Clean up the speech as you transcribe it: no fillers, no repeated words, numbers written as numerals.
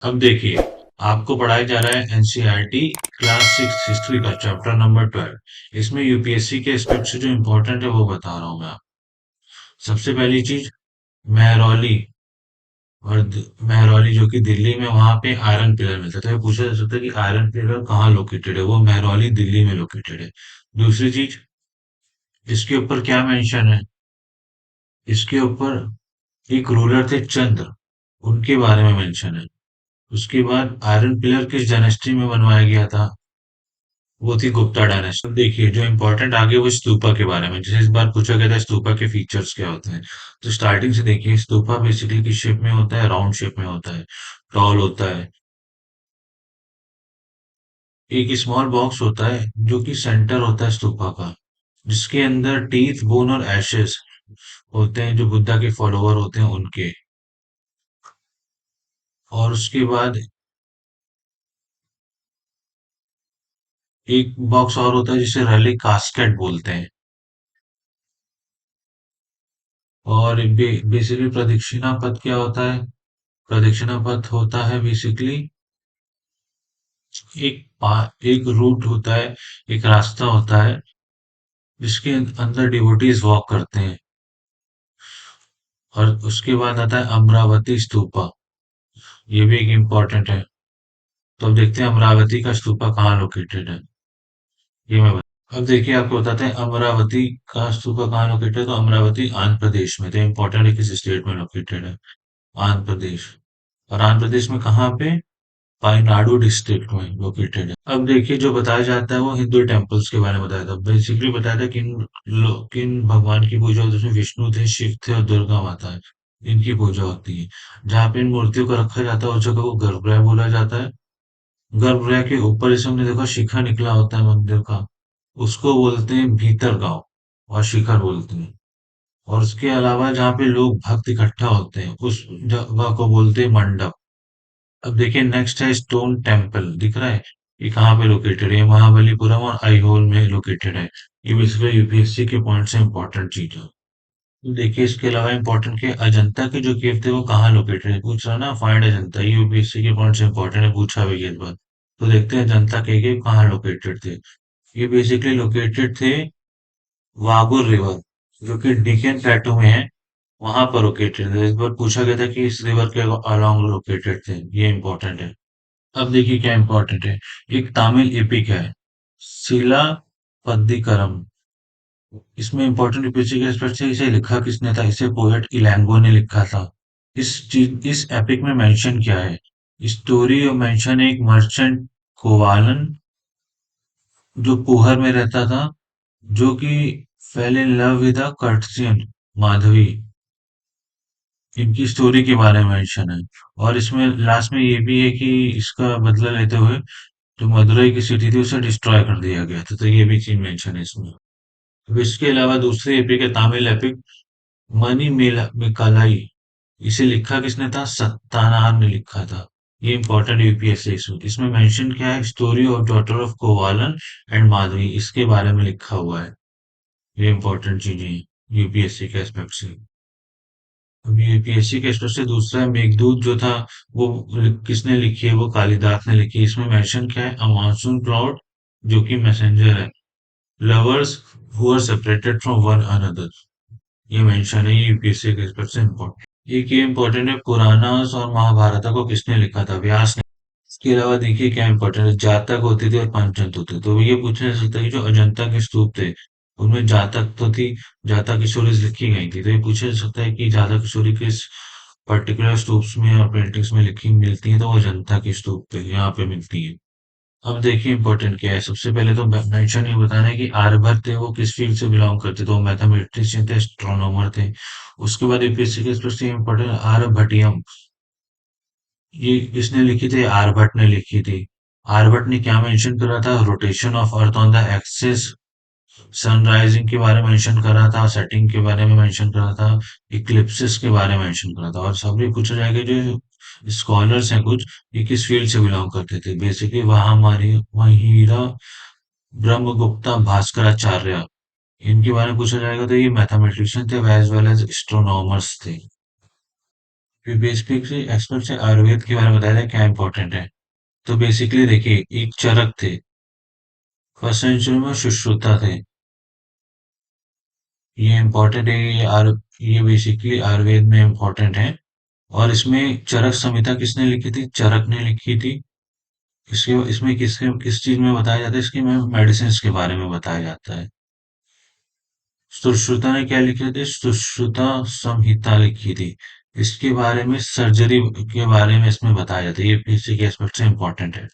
अब देखिए, आपको पढ़ाया जा रहा है एनसीईआरटी क्लास 6 हिस्ट्री का चैप्टर नंबर 12। इसमें यूपीएससी के एस्पेक्ट से जो इम्पोर्टेंट है वो बता रहा हूँ मैं आपको। सबसे पहली चीज, मेहरौली। मेहरौली जो कि दिल्ली में, वहां पे आयरन पिलर मिलता है। तो ये पूछा जा सकता है कि आयरन पिलर कहाँ लोकेटेड है। वो मेहरौली दिल्ली में लोकेटेड है। दूसरी चीज, इसके ऊपर क्या मेंशन है। इसके ऊपर एक रूलर थे चंद्र, उनके बारे में मेंशन है। उसके बाद आयरन पिलर किस डायनेस्टी में बनवाया गया था। वो थी गुप्ता डायनेस्टी। अब देखिए जो इम्पोर्टेंट आगे वो स्तूपा के बारे में, जैसे इस बार पूछा गया था स्तूपा के फीचर्स क्या होते हैं। तो स्टार्टिंग से देखिए, स्तूपा बेसिकली किस शेप में होता है, राउंड शेप में होता है, टॉल होता है। एक स्मॉल बॉक्स होता है जो कि सेंटर होता है स्तूपा का, जिसके अंदर टीथ, बोन और एशेस होते हैं, जो बुद्धा के फॉलोवर होते हैं उनके। और उसके बाद एक बॉक्स और होता है जिसे रैली कास्केट बोलते हैं। और बेसिकली प्रदक्षिणा पथ क्या होता है। प्रदक्षिणा पथ होता है बेसिकली एक रूट होता है, एक रास्ता होता है जिसके अंदर डिवोटीज वॉक करते हैं। और उसके बाद आता है अमरावती स्तूपा। ये भी एक इम्पोर्टेंट है। तो अब देखते हैं अमरावती का स्तूपा कहाँ लोकेटेड है। ये मैं अब देखिए आपको बताते हैं अमरावती का स्तूपा कहाँ लोकेटेड है। तो अमरावती आंध्र प्रदेश में। तो इम्पोर्टेंट है किस स्टेट में लोकेटेड है। आंध्र प्रदेश। और आंध्र प्रदेश में कहाँ पे, वायनाडू डिस्ट्रिक्ट में लोकेटेड है। अब देखिए जो बताया जाता है वो हिंदू टेम्पल्स के बारे में बताया था। बेसिकली बताया था किन भगवान की पूजा होती है। उसमें विष्णु थे, शिव थे और दुर्गा माता है। इनकी पूजा होती है। जहाँ पे इन मूर्तियों को रखा जाता है उस जगह को गर्भगृह बोला जाता है। गर्भगृह के ऊपर जैसे हमने देखा शिखर निकला होता है मंदिर का, उसको बोलते हैं भीतर गांव, और शिखर बोलते हैं। और उसके अलावा जहाँ पे लोग भक्त इकट्ठा होते हैं उस जगह को बोलते हैं मंडप। अब देखिए नेक्स्ट है स्टोन टेम्पल, दिख रहा है। ये कहाँ पे लोकेटेड है, ये महाबलीपुरम और आईहोल में लोकेटेड है। ये बेसिकली यूपीएससी के पॉइंट से इंपॉर्टेंट चीज है। तो देखिए इसके अलावा इंपॉर्टेंट के अजंता के जो केव थे वो कहाँ लोकेटेड है, पूछ रहा ना, फाइंड अजंता। ये यूपीएससी के पॉइंट से इंपॉर्टेंट है, पूछा भी गया इस बार। तो देखते हैं अजंता के केव कहाँ लोकेटेड थे। ये बेसिकली लोकेटेड थे वागुर रिवर, जो कि डिकन प्लेटो में है, वहां पर लोकेटेड है। इस बार पूछा गया था कि इस रिवर के अलोंग लोकेटेड थे। ये इंपॉर्टेंट है। अब देखिए क्या इंपॉर्टेंट है। एक तमिल एपिक है, शिला पद्दिकरम। इसमें इंपॉर्टेंट यूपीएससी के एस्पेक्ट से इसे लिखा किसने था। इसे पोएट इलैंगो ने लिखा था। इस एपिक में मेंशन क्या है। स्टोरी मेंशन एक मर्चेंट कोवालन जो पुहर में रहता था, जो कि fell in love with a courtesan Madhavi. इनकी स्टोरी के बारे में मेंशन है। और इसमें लास्ट में ये भी है कि इसका बदला लेते हुए जो मदुरई की सिटी थी उसे डिस्ट्रॉय कर दिया गया था। तो ये भी चीज मेंशन है इसमें। अब इसके अलावा दूसरी एपिक है तमिल एपिक मनी मेला मिकालाई। इसे लिखा किसने था, सत्तानार ने लिखा था। ये इंपॉर्टेंट यूपीएससी इसमें मेंशन क्या है, story of daughter of Kovalan and Madhavi, इसके बारे में लिखा हुआ है। ये इंपॉर्टेंट चीजें हैं यूपीएससी के एस्पेक्ट से। अब यूपीएससी के एस्पेक्ट से दूसरा है मेघदूत जो था, वो किसने लिखी है, वो कालिदास ने लिखी है। इसमें मेंशन क्या है, अ मानसून क्लाउड जो कि मैसेंजर है, lovers who are separated from one another. ये मेंशन है, ये यूपीएससी के एस्पेक्ट से इम्पोर्टेंट। एक ये इम्पोर्टेंट है, पुराणास और महाभारत को किसने लिखा था, व्यास ने। इसके अलावा देखिए क्या इम्पोर्टेंट है, जातक होती थी और पंचतंत्र होते थे। तो ये पूछा जा सकता है कि जो अजंता के स्तूप थे उनमें जातक तो थी, जातक किशोरीज लिखी गई थी। तो ये पूछा जा सकता है कि जातक किशोरी किस पर्टिकुलर स्तूप्स में और पेंटिंग्स में लिखी मिलती है। तो वो अजंता के स्तूप पे यहाँ पे मिलती है। अब देखिए इंपॉर्टेंट क्या है। सबसे पहले तो मेंशन ये बताना है कि आर्यभट्ट थे वो किस फील्ड से बिलोंग करते थे। तो मैथमेटिशियन थे, एस्ट्रोनॉमर थे। उसके बाद यूपीएससी के स्पेशली इंपॉर्टेंट आर्यभट्टियम, ये किसने लिखी थी, आर्यभट्ट ने लिखी थी। आर्यभट्ट ने क्या मेंशन करा था, rotation of earth on the axis, sunrising के बारे में मेंशन करा था, सेटिंग के बारे में मेंशन करा था, इक्लिप्सिस के बारे में मेंशन करा था। और सब ये पूछा जाएगा जो स्कॉलर्स हैं कुछ, ये किस फील्ड से बिलोंग करते थे। बेसिकली वहां हमारी महिरा, ब्रह्मगुप्ता, भास्कराचार्य, इनके बारे में पूछा जाएगा। तो ये मैथमेटिशियन थे एज वेल एज एस्ट्रोनॉमर्स थे। बेसिकली एक्सपर्ट से आयुर्वेद के बारे में बताया जाए क्या इंपॉर्टेंट है। तो बेसिकली देखिए, एक चरक थे, फर्स्ट सेंचुरी में सुश्रुता थे। ये इम्पोर्टेंट है, ये बेसिकली आयुर्वेद में इम्पोर्टेंट है। और इसमें चरक संहिता किसने लिखी थी? चरक ने लिखी थी। इसके इसमें किस चीज में बताया जाता है? इसके में मेडिसिन के बारे में बताया जाता है। सुश्रुता ने क्या लिखे थे? सुश्रुता संहिता लिखी थी। इसके बारे में सर्जरी के बारे में इसमें बताया जाता है। ये बेसिक एस्पेक्ट से इम्पोर्टेंट है।